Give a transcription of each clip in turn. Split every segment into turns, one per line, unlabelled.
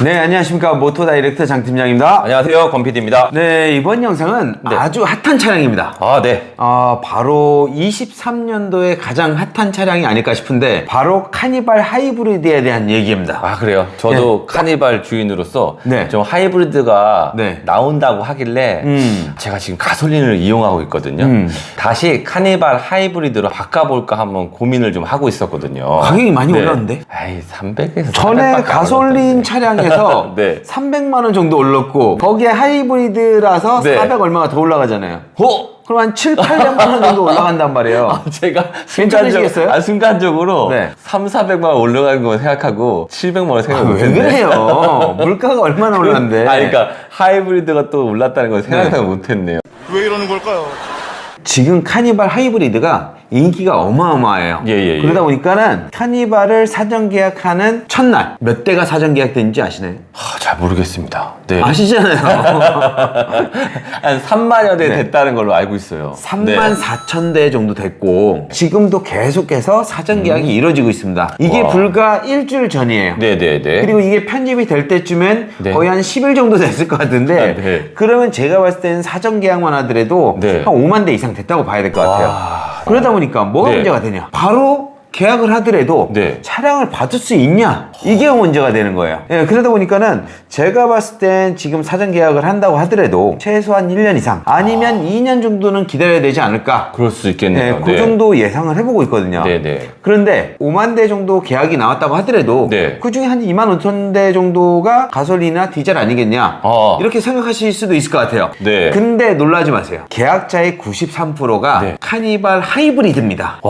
네, 안녕하십니까. 모토다이렉터 장팀장입니다.
안녕하세요, 권PD입니다.
네, 이번 영상은 아주 핫한 차량입니다.
네.
바로 23년도에 가장 핫한 차량이 아닐까 싶은데 바로 카니발 하이브리드에 대한 얘기입니다.
그래요? 저도 카니발 주인으로서 좀 하이브리드가 나온다고 하길래 제가 지금 가솔린을 이용하고 있거든요. 다시 카니발 하이브리드로 바꿔볼까 한번 고민을 좀 하고 있었거든요.
가격이 많이 올랐는데?
300에서
전에 가솔린 차량에서 300만 원 정도 올랐고 거기에 하이브리드라서 400 얼마가 더 올라가잖아요. 그럼 한 7, 800만 원 정도 올라간단 말이에요.
제가
괜찮으시겠어요?
순간적으로 3, 400만 원 올라간 거 생각하고 700만 원 생각 못했네.
왜 그래요? 물가가 얼마나 올랐는데.
그러니까 하이브리드가 또 올랐다는 걸 생각 못했네요.
왜 이러는 걸까요?
지금 카니발 하이브리드가 인기가 어마어마해요. 그러다 보니까는 카니발을 사전 계약하는 첫날 몇 대가 사전 계약된지 아시나요?
잘 모르겠습니다.
아시잖아요.
한 3만여 대 됐다는 걸로 알고 있어요.
3만 4천 대 정도 됐고 지금도 계속해서 사전 계약이 이루어지고 있습니다. 이게 불과 일주일 전이에요. 그리고 이게 편집이 될 때쯤엔 거의 한 10일 정도 됐을 것 같은데 그러면 제가 봤을 때는 사전 계약만 하더라도 한 5만 대 이상 됐다고 봐야 될 것 같아요. 그러다 보니까 뭐가 문제가 되냐? 바로 계약을 하더라도 차량을 받을 수 있냐? 이게 문제가 되는 거예요. 그러다 보니까는 제가 봤을 땐 지금 사전 계약을 한다고 하더라도 최소한 1년 이상 아니면 2년 정도는 기다려야 되지 않을까?
그럴 수 있겠네요.
그 정도 예상을 해보고 있거든요. 그런데 5만 대 정도 계약이 나왔다고 하더라도 그 중에 한 2만 5천 대 정도가 가솔린이나 디젤 아니겠냐? 이렇게 생각하실 수도 있을 것 같아요. 근데 놀라지 마세요. 계약자의 93%가 카니발 하이브리드입니다.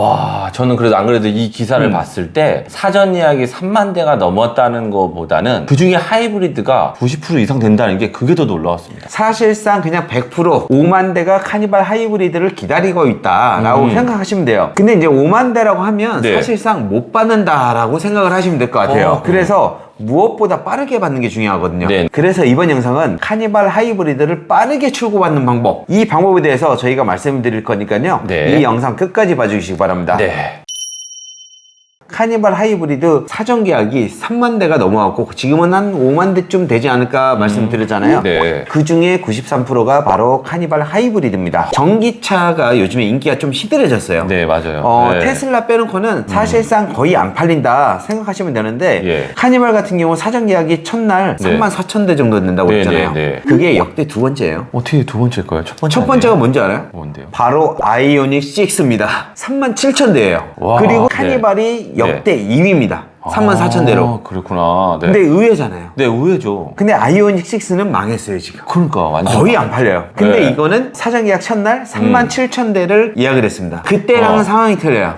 저는 그래도 안 그래도 이 기사를 봤을 때 사전 예약이 3만 대가 넘었다는 것보다는 그 중에 하이브리드가 90% 이상 된다는 게 그게 더 놀라웠습니다.
사실상 그냥 100% 5만 대가 카니발 하이브리드를 기다리고 있다라고 생각하시면 돼요. 근데 이제 5만 대라고 하면 사실상 못 받는다라고 생각을 하시면 될 것 같아요. 그래서 무엇보다 빠르게 받는 게 중요하거든요. 그래서 이번 영상은 카니발 하이브리드를 빠르게 출고받는 방법, 이 방법에 대해서 저희가 말씀드릴 거니까요. 이 영상 끝까지 봐주시기 바랍니다. 카니발 하이브리드 사전 계약이 3만 대가 넘어갔고 지금은 한 5만 대쯤 되지 않을까 말씀드렸잖아요. 그 중에 93%가 바로 카니발 하이브리드입니다. 전기차가 요즘에 인기가 좀 시들해졌어요.
맞아요.
테슬라 빼놓고는 사실상 거의 안 팔린다 생각하시면 되는데 카니발 같은 경우 사전 계약이 첫날 3만 4천 대 정도 된다고 했잖아요. 그게 역대 두 번째예요.
어떻게 두 번째일까요?
첫 번째가 뭔지 알아요?
뭔데요?
바로 아이오닉 6입니다. 3만 7천 대예요. 그리고 카니발이 역대 2위입니다. 3만 4천 대로.
그렇구나.
근데 의외잖아요.
의외죠.
근데 아이오닉 6는 망했어요, 지금.
그러니까 완전
거의 안 팔려요. 근데 이거는 사전 계약 첫날 3만 7천 대를 예약을 했습니다. 그때랑은 상황이 틀려요.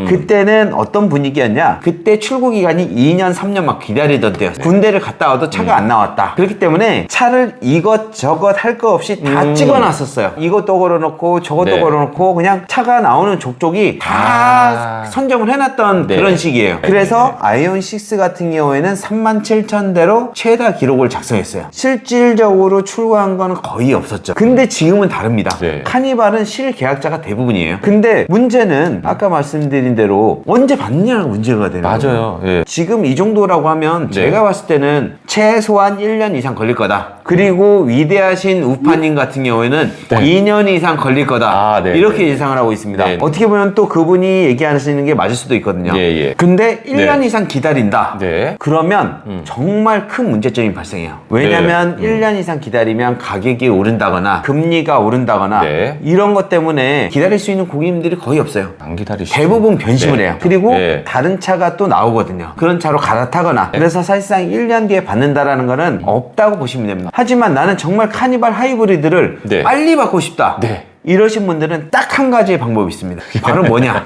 그때는 어떤 분위기였냐? 그때 출고 기간이 2년, 3년 막 기다리던 때였어요. 군대를 갔다 와도 차가 안 나왔다. 그렇기 때문에 차를 이것저것 할 거 없이 다 찍어놨었어요. 이것도 걸어놓고 저것도 걸어놓고 그냥 차가 나오는 족족이 다 선정을 해놨던 그런 시기예요. 그래서 아이온6 같은 경우에는 3만 7천 대로 최다 기록을 작성했어요. 실질적으로 출고한 거는 거의 없었죠. 근데 지금은 다릅니다. 카니발은 실계약자가 대부분이에요. 근데 문제는 아까 말씀드린 대로 언제 받느냐가 문제가 되는 거예요. 지금 이 정도라고 하면 제가 봤을 때는 최소한 1년 이상 걸릴 거다. 그리고 위대하신 우파님 같은 경우에는 2년 이상 걸릴 거다. 이렇게 예상을 하고 있습니다. 어떻게 보면 또 그분이 얘기하시는 게 맞을 수도 있거든요. 근데 1년 이상 기다린다. 그러면 정말 큰 문제점이 발생해요. 왜냐면 1년 이상 기다리면 가격이 오른다거나 금리가 오른다거나 이런 것 때문에 기다릴 수 있는 고객님들이 거의 없어요.
안 기다리시죠.
대부분 변심을 해요. 그리고 다른 차가 또 나오거든요. 그런 차로 갈아타거나 그래서 사실상 1년 뒤에 받는다라는 거는 없다고 보시면 됩니다. 하지만 나는 정말 카니발 하이브리드를 빨리 받고 싶다. 이러신 분들은 딱 한 가지의 방법이 있습니다. 바로 뭐냐?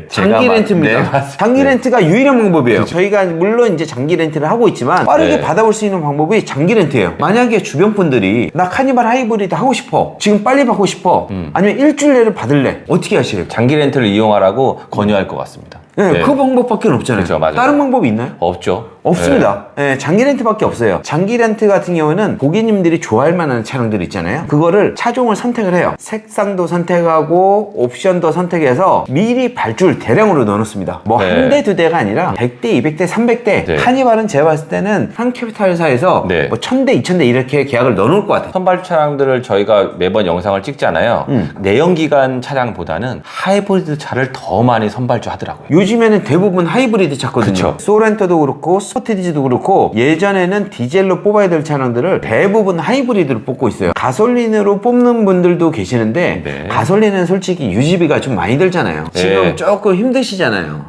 장기 렌트입니다. 장기 렌트가 유일한 방법이에요. 저희가 물론 이제 장기 렌트를 하고 있지만 빠르게 받아볼 수 있는 방법이 장기 렌트예요. 만약에 주변 분들이 나 카니발 하이브리드 하고 싶어. 지금 빨리 받고 싶어. 아니면 일주일 내로 받을래. 어떻게 하실래요?
장기 렌트를 이용하라고 권유할 것 같습니다.
네,
네.
그 방법밖에 없잖아요.
그렇죠, 맞아요.
다른 방법이 있나요?
없죠.
없습니다. 네, 장기 렌트밖에 없어요. 장기 렌트 같은 경우는 고객님들이 좋아할 만한 차량들 있잖아요. 그거를 차종을 선택을 해요. 색상도 선택하고 옵션도 선택해서 미리 발주를 대량으로 넣어놓습니다. 뭐
네.
한 대, 두 대가 아니라 100대, 200대, 300대.
네.
카니발은 제가 봤을 때는 한 캐피탈사에서
네.
뭐 1000대, 2000대 이렇게 계약을 넣어놓을 것 같아요.
선발 차량들을 저희가 매번 영상을 찍잖아요. 내연기관 차량보다는 하이브리드 차를 더 많이 선발주 하더라고요.
요즘에는 대부분 하이브리드 차거든요.
그쵸.
소렌토도 그렇고 스포티지도 그렇고 예전에는 디젤로 뽑아야 될 차량들을 대부분 하이브리드로 뽑고 있어요. 가솔린으로 뽑는 분들도 계시는데
네.
가솔린은 솔직히 유지비가 좀 많이 들잖아요. 지금
네.
조금 힘드시잖아요.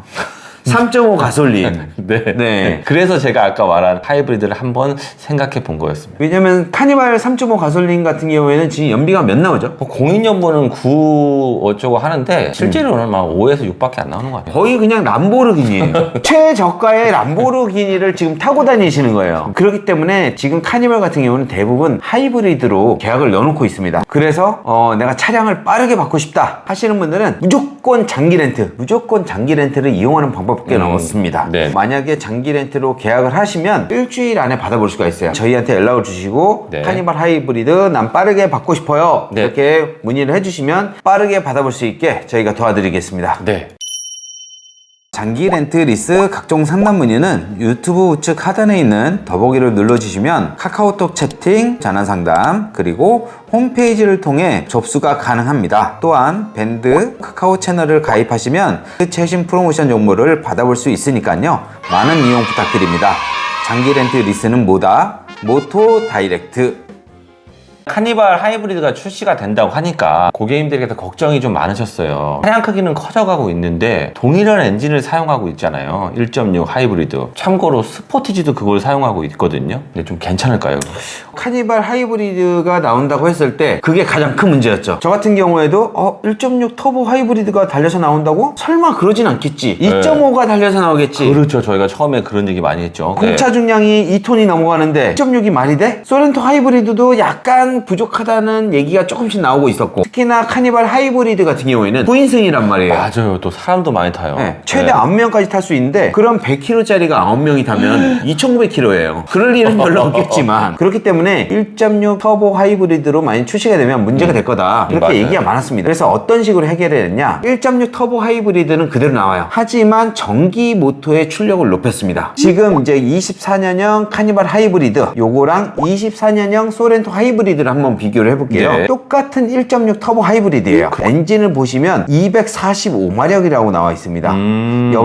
3.5 가솔린.
네.
네.
그래서 제가 아까 말한 하이브리드를 한번 생각해 본 거였습니다.
왜냐면 카니발 3.5 가솔린 같은 경우에는 지금 연비가 몇 나오죠?
공인연보는 9 어쩌고 하는데 실제로는 막 5에서 6밖에 안 나오는 거 같아요.
거의 그냥 람보르기니예요. 최저가의 람보르기니를 지금 타고 다니시는 거예요. 그렇기 때문에 지금 카니발 같은 경우는 대부분 하이브리드로 계약을 넣어놓고 있습니다. 그래서 내가 차량을 빠르게 받고 싶다 하시는 분들은 무조건 장기 렌트를 이용하는 방법밖에 없습니다.
네.
만약에 장기 렌트로 계약을 하시면 일주일 안에 받아볼 수가 있어요. 저희한테 연락을 주시고
네.
카니발 하이브리드 난 빠르게 받고 싶어요.
네.
이렇게 문의를 해주시면 빠르게 받아볼 수 있게 저희가 도와드리겠습니다.
네.
장기 렌트 리스 각종 상담 문의는 유튜브 우측 하단에 있는 더보기를 눌러주시면 카카오톡 채팅, 전화 상담, 그리고 홈페이지를 통해 접수가 가능합니다. 또한 밴드 카카오 채널을 가입하시면 최신 프로모션 정보를 받아볼 수 있으니까요. 많은 이용 부탁드립니다. 장기 렌트 리스는 뭐다? 모토 다이렉트.
카니발 하이브리드가 출시가 된다고 하니까 고객님들께서 걱정이 좀 많으셨어요. 차량 크기는 커져가고 있는데 동일한 엔진을 사용하고 있잖아요. 1.6 하이브리드. 참고로 스포티지도 그걸 사용하고 있거든요. 근데 좀 괜찮을까요?
카니발 하이브리드가 나온다고 했을 때 그게 가장 큰 문제였죠. 저 같은 경우에도 1.6 터보 하이브리드가 달려서 나온다고? 설마 그러진 않겠지. 2.5가 달려서 나오겠지.
그렇죠. 저희가 처음에 그런 얘기 많이 했죠.
공차 중량이 2톤이 넘어가는데 1.6이 말이 돼? 소렌토 하이브리드도 약간 부족하다는 얘기가 조금씩 나오고 있었고, 특히나 카니발 하이브리드 같은 경우에는 9인승이란 말이에요.
맞아요. 또 사람도 많이 타요.
네, 최대 9명까지 탈 수 있는데 그럼 100kg짜리가 9명이 타면 2,900kg예요. 그럴 일은 별로 없겠지만 그렇기 때문에 1.6 터보 하이브리드로 많이 출시가 되면 문제가 될 거다. 이렇게
맞아요.
얘기가 많았습니다. 그래서 어떤 식으로 해결을 했냐? 1.6 터보 하이브리드는 그대로 나와요. 하지만 전기 모터의 출력을 높였습니다. 지금 이제 24년형 카니발 하이브리드 요거랑 24년형 소렌토 하이브리드를 한번 비교를 해볼게요.
네.
똑같은 1.6 터보 하이브리드예요. 엔진을 보시면 245마력이라고 나와 있습니다.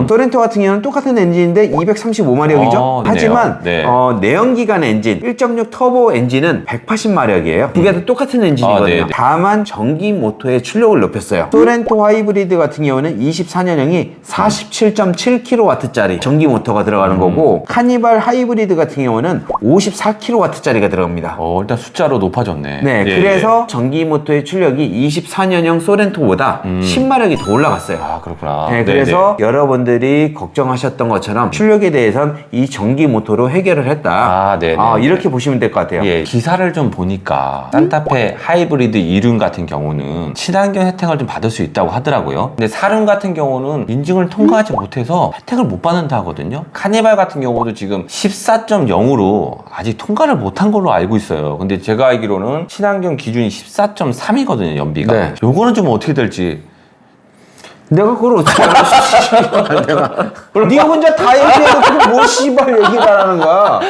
소렌토 같은 경우는 똑같은 엔진인데 235마력이죠. 하지만
네.
내연기관 엔진 1.6 터보 엔진은 180마력이에요. 두 개 다 똑같은 엔진이거든요.
네네.
다만 전기 모터의 출력을 높였어요. 소렌토 하이브리드 같은 경우는 24년형이 47.7kW짜리 전기 모터가 들어가는 거고, 카니발 하이브리드 같은 경우는 54kW짜리가 들어갑니다.
일단 숫자로 높아졌네.
네, 그래서 전기 모터의 출력이 24년형 소렌토보다 10마력이 더 올라갔어요.
아, 그렇구나.
네, 그래서 여러분들이 걱정하셨던 것처럼 출력에 대해선 이 전기 모터로 해결을 했다.
네네.
이렇게 보시면 될 것 같아요.
예, 기사를 좀 보니까 산타페 하이브리드 이륜 같은 경우는 친환경 혜택을 좀 받을 수 있다고 하더라고요. 근데 사륜 같은 경우는 인증을 통과하지 못해서 혜택을 못 받는다 하거든요. 카니발 같은 경우도 지금 14.0으로 아직 통과를 못한 걸로 알고 있어요. 근데 제가 알기로는 친환경 기준이 14.3이거든요, 연비가.
네.
요거는 좀 어떻게 될지.
내가 그걸 어떻게 알아? 내가 네가 혼자 다 얘기해도 뭐 씨발 얘기를 안 하는 거야.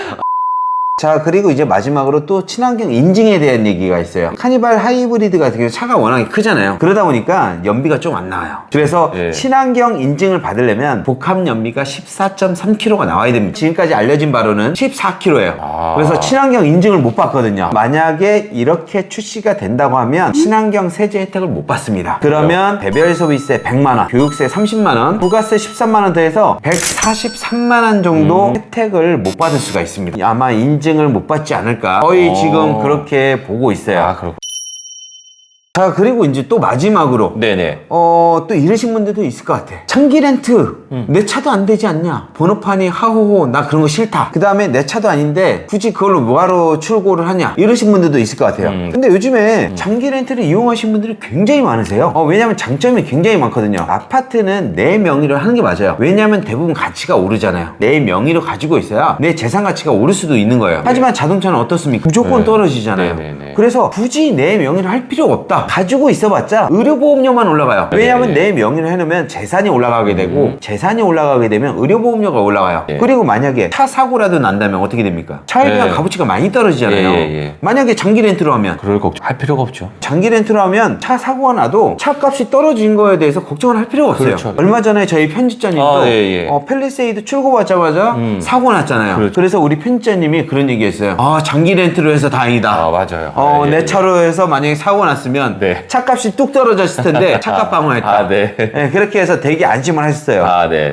자, 그리고 이제 마지막으로 또 친환경 인증에 대한 얘기가 있어요. 카니발 하이브리드 같은 경우 차가 워낙에 크잖아요. 그러다 보니까 연비가 좀 안 나와요. 그래서 친환경 인증을 받으려면 복합 연비가 14.3km가 나와야 됩니다. 지금까지 알려진 바로는 14km예요. 그래서 친환경 인증을 못 받거든요. 만약에 이렇게 출시가 된다고 하면 친환경 세제 혜택을 못 받습니다. 그러면 배별 소비세 100만원, 교육세 30만원, 부가세 13만원 더해서 143만원 정도 혜택을 못 받을 수가 있습니다. 아마 인증을 못 받지 않을까, 거의 지금 그렇게 보고 있어요.
그렇구나.
자, 그리고 이제 또 마지막으로
네네.
또 이러신 분들도 있을 것 같아. 장기 렌트 내 차도 안 되지 않냐, 번호판이 하호호 나 그런 거 싫다, 그 다음에 내 차도 아닌데 굳이 그걸로 뭐하러 출고를 하냐, 이러신 분들도 있을 것 같아요. 근데 요즘에 장기 렌트를 이용하신 분들이 굉장히 많으세요. 왜냐면 장점이 굉장히 많거든요. 아파트는 내 명의로 하는 게 맞아요. 왜냐면 대부분 가치가 오르잖아요. 내 명의로 가지고 있어야 내 재산 가치가 오를 수도 있는 거예요. 하지만 자동차는 어떻습니까? 무조건 떨어지잖아요. 그래서 굳이 내 명의로 할 필요가 없다. 가지고 있어봤자 의료보험료만 올라가요. 왜냐하면 내 명의로 해놓으면 재산이 올라가게 되고, 재산이 올라가게 되면 의료보험료가 올라가요. 그리고 만약에 차 사고라도 난다면 어떻게 됩니까? 차에 대한 값어치가 많이 떨어지잖아요. 만약에 장기 렌트로 하면
그럴 걱정 할 필요가 없죠.
장기 렌트로 하면 차 사고가 나도 차값이 떨어진 거에 대해서 걱정을 할 필요가 없어요.
그렇죠.
얼마 전에 저희 편집자님도 팰리세이드 출고받자마자 사고 났잖아요. 그래서 우리 편집자님이 그런 얘기 했어요. 장기 렌트로 해서 다행이다.
맞아요.
내 차로 해서 만약에 사고 났으면 차값이 뚝 떨어졌을 텐데 차값 방어했다. 그렇게 해서 되게 안심을 하셨어요.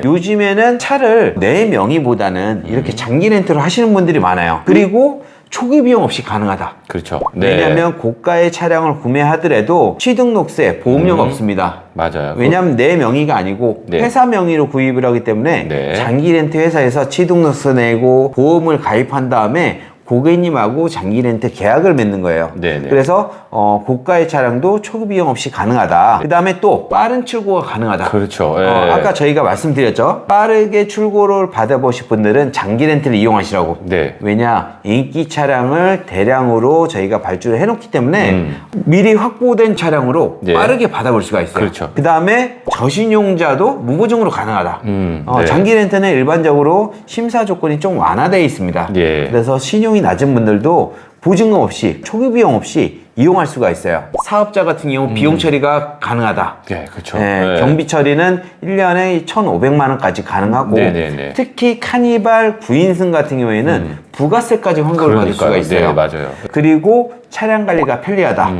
요즘에는 차를 내 명의보다는 이렇게 장기 렌트로 하시는 분들이 많아요. 그리고 초기 비용 없이 가능하다.
그렇죠.
왜냐하면 고가의 차량을 구매하더라도 취등록세, 보험료가 없습니다.
맞아요.
왜냐하면 내 명의가 아니고 회사 명의로 구입을 하기 때문에 장기 렌트 회사에서 취등록세 내고 보험을 가입한 다음에 고객님하고 장기 렌트 계약을 맺는 거예요. 그래서 고가의 차량도 초기 비용 없이 가능하다. 그 다음에 또 빠른 출고가 가능하다.
그렇죠.
아까 저희가 말씀드렸죠. 빠르게 출고를 받아보실 분들은 장기 렌트를 이용하시라고. 왜냐, 인기 차량을 대량으로 저희가 발주를 해놓기 때문에 미리 확보된 차량으로 빠르게 받아볼 수가 있어요. 그 다음에 저신용자도 무보증으로 가능하다. 장기 렌트는 일반적으로 심사 조건이 좀 완화되어 있습니다. 그래서 신용이 낮은 분들도 보증금 없이, 초기 비용 없이 이용할 수가 있어요. 사업자 같은 경우 비용 처리가 가능하다.
그렇죠.
경비 처리는 1년에 1,500만 원까지 가능하고, 특히 카니발 9인승 같은 경우에는 부가세까지 환급을 받을 수가 있어요. 그리고 차량 관리가 편리하다.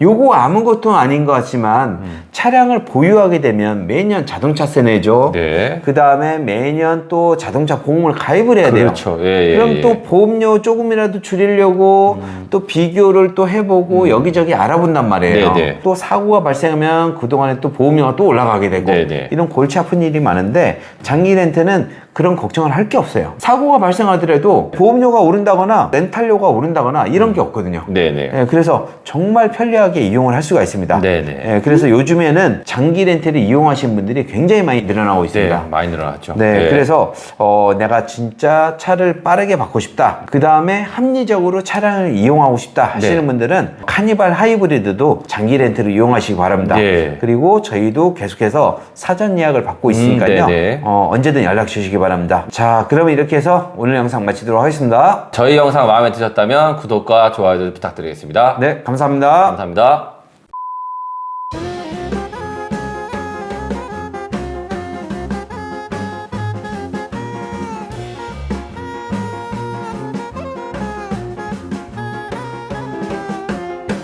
요거 아무것도 아닌 것 같지만 차량을 보유하게 되면 매년 자동차세 내죠. 그 다음에 매년 또 자동차 보험을 가입을 해야 돼요. 그럼 또 보험료 조금이라도 줄이려고 또 비교를 또 해보고 여기저기 알아본단 말이에요. 또 사고가 발생하면 그동안에 또 보험료가 또 올라가게 되고 이런 골치 아픈 일이 많은데, 장기 렌트는 그런 걱정을 할 게 없어요. 사고가 발생하더라도 보험료가 오른다거나 렌탈료가 오른다거나 이런 게 없거든요. 그래서 정말 편리하게 이용을 할 수가 있습니다. 그래서 요즘에는 장기 렌트를 이용하시는 분들이 굉장히 많이 늘어나고 있습니다.
많이 늘어났죠.
그래서 내가 진짜 차를 빠르게 받고 싶다, 그 다음에 합리적으로 차량을 이용하고 싶다 하시는 분들은 카니발 하이브리드도 장기 렌트를 이용하시기 바랍니다. 그리고 저희도 계속해서 사전 예약을 받고 있으니까요. 언제든 연락 주시기 바랍니다. 자, 그러면 이렇게 해서 오늘 영상 마치도록 하겠습니다.
저희 영상 마음에 드셨다면 구독과 좋아요 부탁드리겠습니다.
감사합니다.
감사합니다.